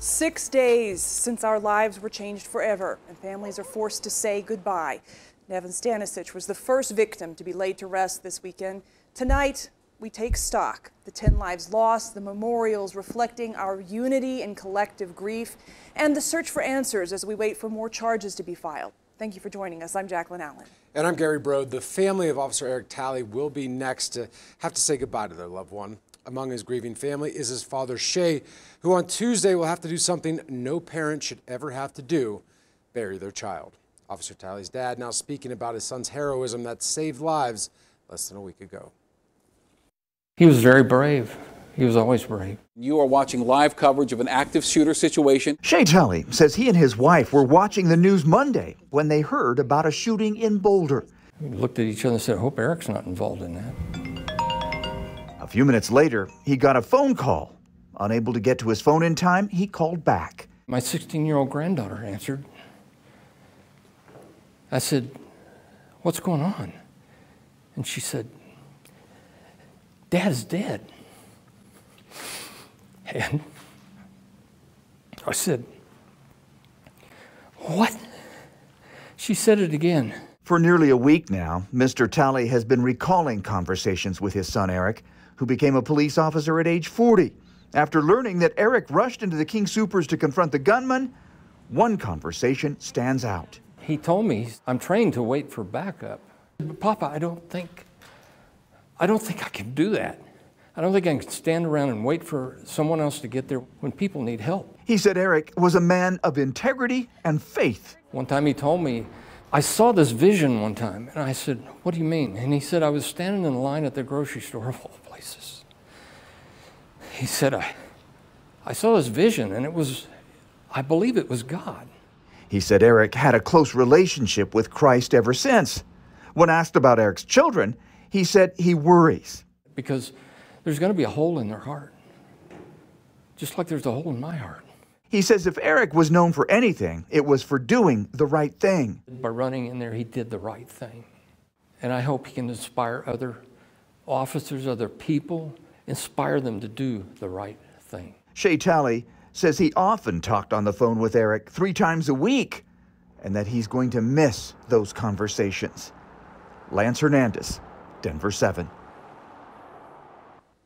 6 days since our lives were changed forever and families are forced to say goodbye. Nevin Stanisic was the first victim to be laid to rest this weekend. Tonight, we take stock. The 10 lives lost, the memorials reflecting our unity and collective grief, and the search for answers as we wait for more charges to be filed. Thank you for joining us. I'm Jacqueline Allen. And I'm Gary Brode. The family of Officer Eric Talley will be next to have to say goodbye to their loved one. Among his grieving family is his father, Shay, who on Tuesday will have to do something no parent should ever have to do: bury their child. Officer Talley's dad now speaking about his son's heroism that saved lives less than a week ago. He was very brave. He was always brave. You are watching live coverage of an active shooter situation. Shay Talley says he and his wife were watching the news Monday when they heard about a shooting in Boulder. We looked at each other and said, I hope Eric's not involved in that. A few minutes later, he got a phone call. Unable to get to his phone in time, he called back. My 16-year-old granddaughter answered. I said, what's going on? And she said, Dad's dead. And I said, what? She said it again. For nearly a week now, Mr. Talley has been recalling conversations with his son Eric, who became a police officer at age 40. After learning that Eric rushed into the King Soopers to confront the gunman, one conversation stands out. He told me, I'm trained to wait for backup. But Papa, I don't think I can do that. I don't think I can stand around and wait for someone else to get there when people need help. He said Eric was a man of integrity and faith. One time he told me, I saw this vision one time, and I said, what do you mean? And he said, I was standing in line at the grocery store of all places. He said, I saw this vision, and I believe it was God. He said Eric had a close relationship with Christ ever since. When asked about Eric's children, he said he worries. Because there's going to be a hole in their heart, just like there's a hole in my heart. He says if Eric was known for anything, it was for doing the right thing. By running in there, he did the right thing. And I hope he can inspire other officers, other people, inspire them to do the right thing. Shay Talley says he often talked on the phone with Eric 3 times a week, and that he's going to miss those conversations. Lance Hernandez, Denver 7.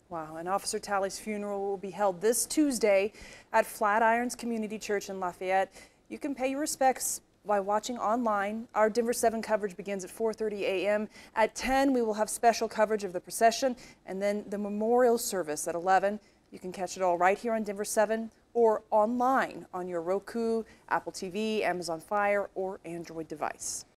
Wow, and Officer Talley's funeral will be held this Tuesday at Flatirons Community Church in Lafayette. You can pay your respects by watching online. Our Denver 7 coverage begins at 4:30 a.m. At 10, we will have special coverage of the procession and then the memorial service at 11. You can catch it all right here on Denver 7 or online on your Roku, Apple TV, Amazon Fire, or Android device.